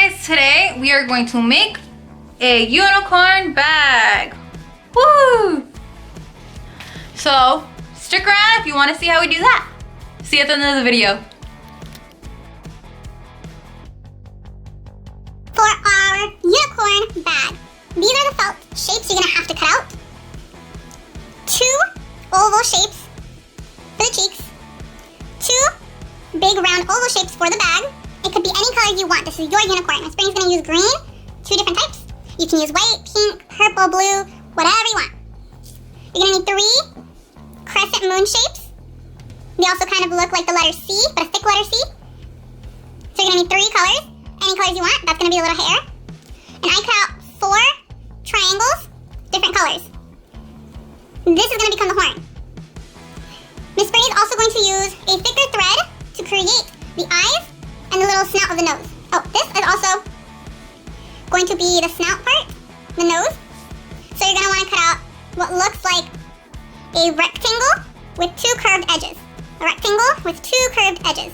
guys, today we are going to make a unicorn bag. Woo! So stick around if you want to see how we do that. See you at the end of the video. For our unicorn bag, these are the felt shapes you're gonna have to cut out. 2 oval shapes for the cheeks. 2 big round oval shapes for the bag. It could be any color you want. This is your unicorn. My spring's gonna use green, 2 different types. You can use white, pink, purple, blue, whatever you want. You're gonna need 3 crescent moon shapes. They also kind of look like the letter C, but a thick letter C. So you're gonna need 3 colors. Any colors you want. That's gonna be a little hair. And I cut out 4 triangles, different colors. This is gonna become the horn. Miss Spring is also going to use a thicker thread to create the eyes and the little snout of the nose. Oh, this is also going to be the snout part, the nose. So you're gonna wanna cut out what looks like a rectangle with 2 curved edges. A rectangle with 2 curved edges.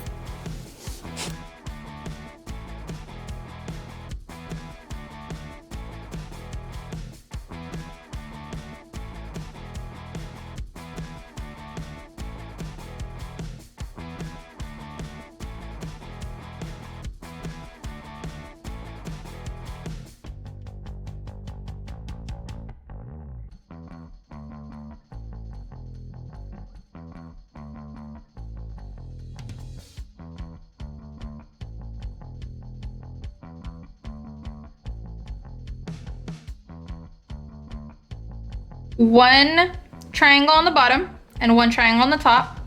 One triangle on the bottom and 1 triangle on the top.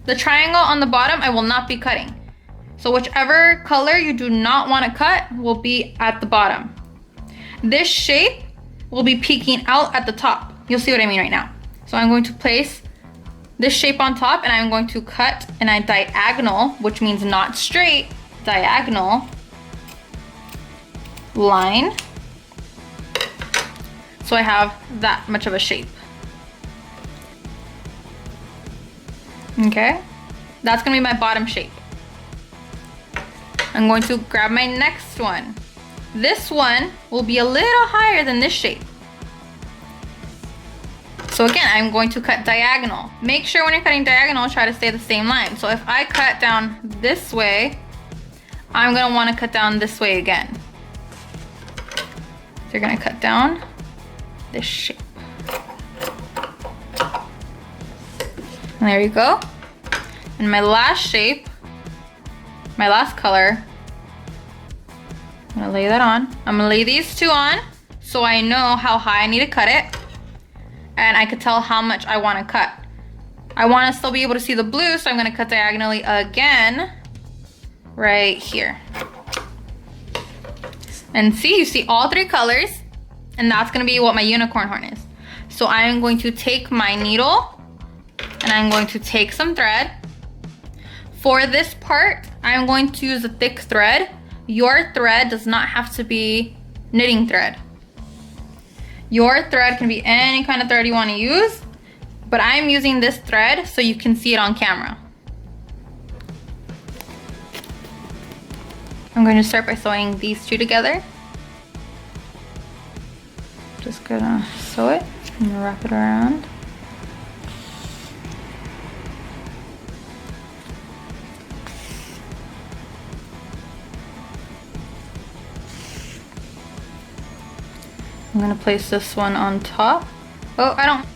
The triangle on the bottom I will not be cutting. So whichever color you do not want to cut will be at the bottom. This shape will be peeking out at the top. You'll see what I mean right now. So I'm going to place this shape on top and I'm going to cut in a diagonal, which means not straight, diagonal line. So I have that much of a shape. Okay, that's gonna be my bottom shape. I'm going to grab my next one. This one will be a little higher than this shape. So again, I'm going to cut diagonal. Make sure when you're cutting diagonal, try to stay the same line. So if I cut down this way, I'm gonna wanna cut down this way again. So you're gonna cut down this shape. And there you go. And my last shape, my last color, I'm gonna lay that on. I'm gonna lay these 2 on so I know how high I need to cut it. And I could tell how much I wanna cut. I wanna still be able to see the blue, so I'm gonna cut diagonally again, right here. And see, you see all 3 colors. And that's gonna be what my unicorn horn is. So I'm going to take my needle and I'm going to take some thread. For this part, I'm going to use a thick thread. Your thread does not have to be knitting thread. Your thread can be any kind of thread you wanna use, but I'm using this thread so you can see it on camera. I'm going to start by sewing these 2 together. Just gonna sew it and wrap it around. I'm gonna place this one on top. Oh, I don't.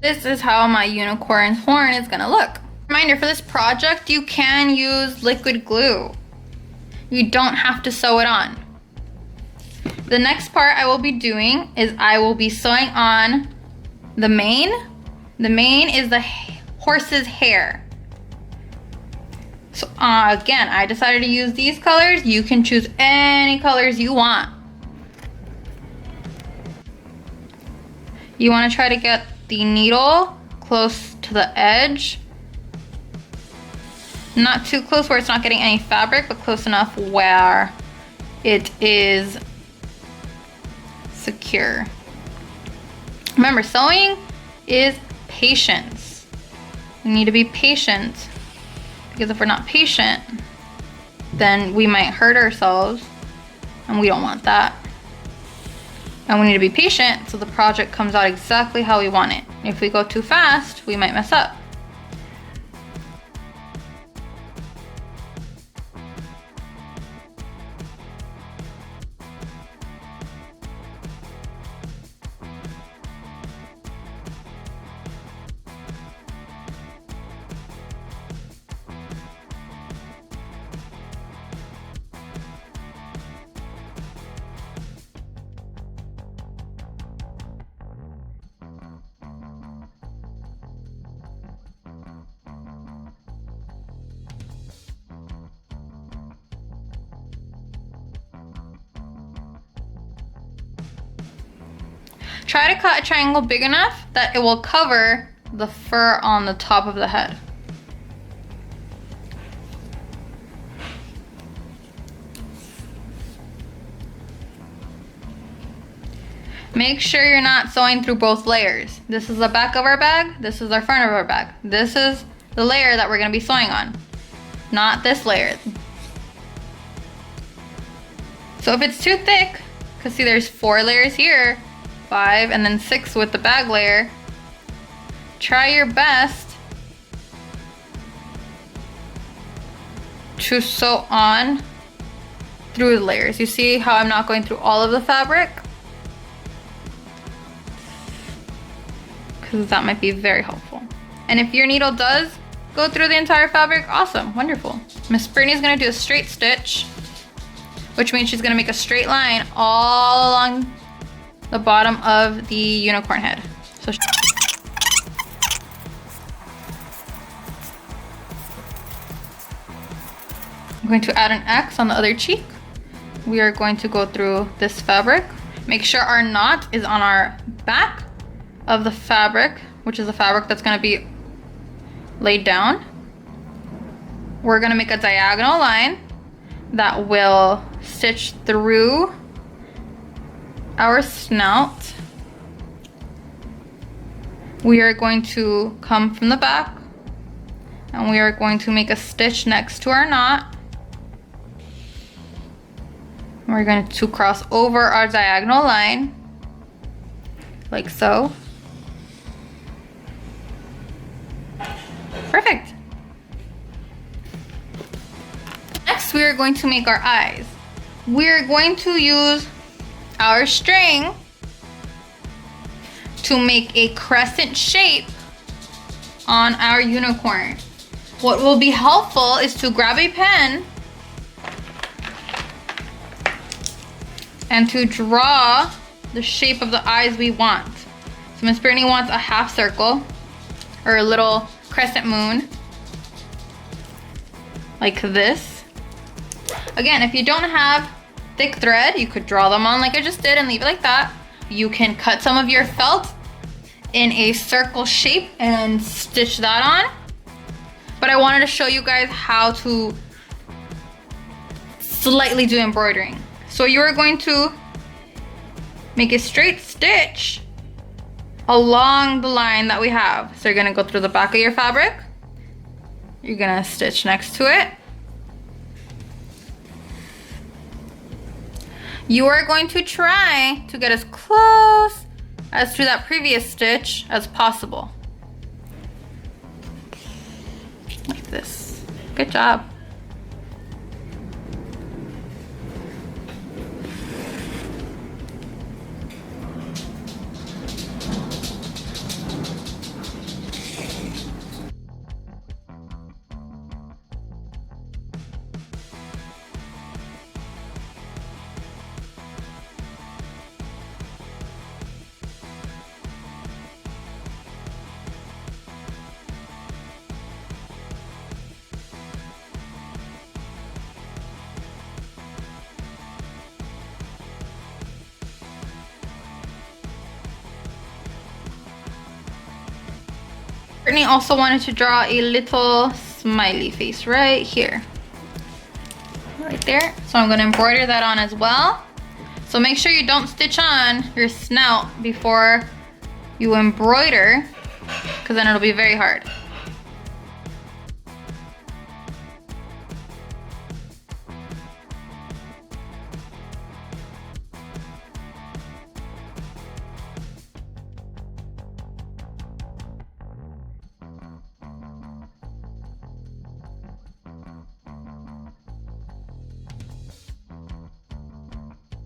This is how my unicorn horn is gonna look. Reminder, for this project, you can use liquid glue. You don't have to sew it on. The next part I will be doing is I will be sewing on the mane. The mane is the horse's hair. So again, I decided to use these colors. You can choose any colors you want. You want to try to get the needle close to the edge. Not too close where it's not getting any fabric, but close enough where it is secure. Remember, sewing is patience. We need to be patient, because if we're not patient, then we might hurt ourselves, and we don't want that. And we need to be patient so the project comes out exactly how we want it. If we go too fast, we might mess up. Try to cut a triangle big enough that it will cover the fur on the top of the head. Make sure you're not sewing through both layers. This is the back of our bag, this is our front of our bag. This is the layer that we're gonna be sewing on, not this layer. So if it's too thick, because see there's 4 layers here, 5 and then 6 with the bag layer, try your best to sew on through the layers. You see how I'm not going through all of the fabric? Because that might be very helpful. And if your needle does go through the entire fabric, awesome, wonderful. Miss Brittany's gonna do a straight stitch, which means she's gonna make a straight line all along the bottom of the unicorn head. So I'm going to add an X on the other cheek. We are going to go through this fabric. Make sure our knot is on our back of the fabric, which is the fabric that's going to be laid down. We're going to make a diagonal line that will stitch through our snout. We are going to come from the back and we are going to make a stitch next to our knot. We're going to cross over our diagonal line like so. Perfect. Next, we are going to make our eyes. We are going to use our string to make a crescent shape on our unicorn. What will be helpful is to grab a pen and to draw the shape of the eyes we want. So Miss Brittany wants a half circle or a little crescent moon like this. Again, if you don't have thick thread, you could draw them on like I just did and leave it like that. You can cut some of your felt in a circle shape and stitch that on. But I wanted to show you guys how to slightly do embroidering. So you are going to make a straight stitch along the line that we have. So you're gonna go through the back of your fabric. You're gonna stitch next to it. You are going to try to get as close as to that previous stitch as possible. Like this. Good job. Brittany also wanted to draw a little smiley face right here. Right there. So I'm gonna embroider that on as well. So make sure you don't stitch on your snout before you embroider, because then it'll be very hard.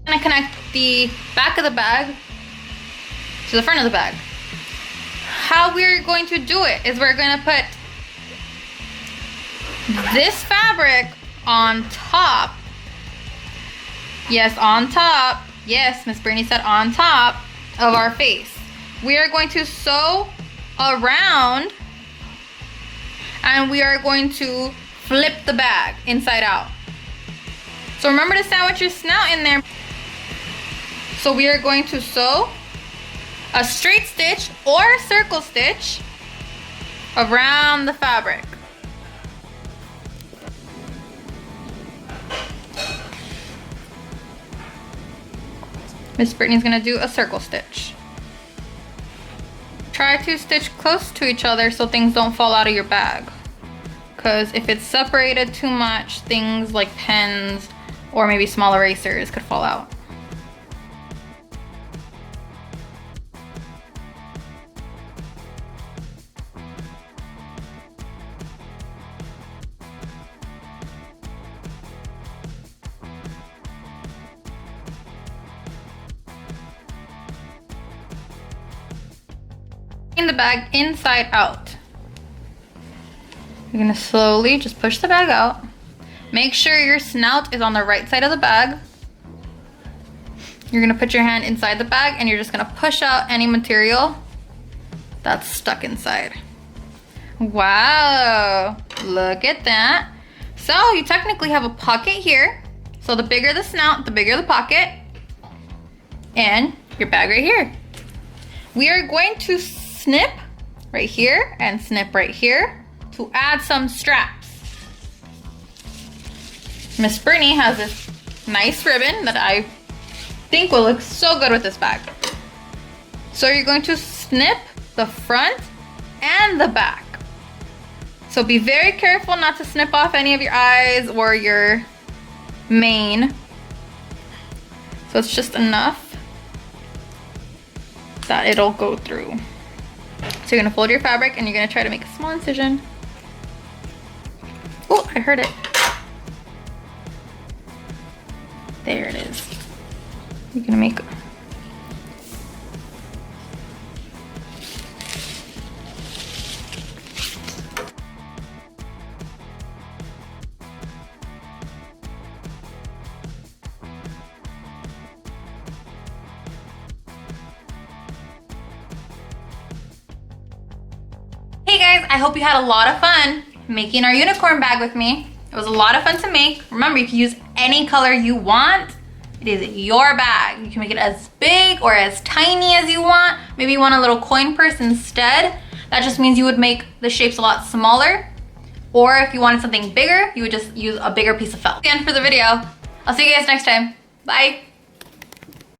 I'm gonna connect the back of the bag to the front of the bag. How we're going to do it is we're gonna put this fabric on top. Yes, on top. Yes, Miss Brittany said on top of our face. We are going to sew around and we are going to flip the bag inside out. So remember to sandwich your snout in there. So we are going to sew a straight stitch or a circle stitch around the fabric. Miss Brittany's gonna do a circle stitch. Try to stitch close to each other so things don't fall out of your bag. Because if it's separated too much, things like pens or maybe small erasers could fall out. The bag inside out. You're gonna slowly just push the bag out. Make sure your snout is on the right side of the bag. You're gonna put your hand inside the bag and you're just gonna push out any material that's stuck inside. Wow, look at that. So you technically have a pocket here. So the bigger the snout, the bigger the pocket. And your bag right here. We are going to snip right here and snip right here to add some straps. Miss Brittany has this nice ribbon that I think will look so good with this bag. So you're going to snip the front and the back. So be very careful not to snip off any of your eyes or your mane. So it's just enough that it'll go through. So you're gonna fold your fabric and you're gonna try to make a small incision. Oh, I heard it. There it is. You're gonna make Hey guys, I hope you had a lot of fun making our unicorn bag with me. It was a lot of fun to make. Remember, you can use any color you want. It is your bag. You can make it as big or as tiny as you want. Maybe you want a little coin purse instead. That just means you would make the shapes a lot smaller. Or if you wanted something bigger, you would just use a bigger piece of felt. Again for the video. I'll see you guys next time. Bye.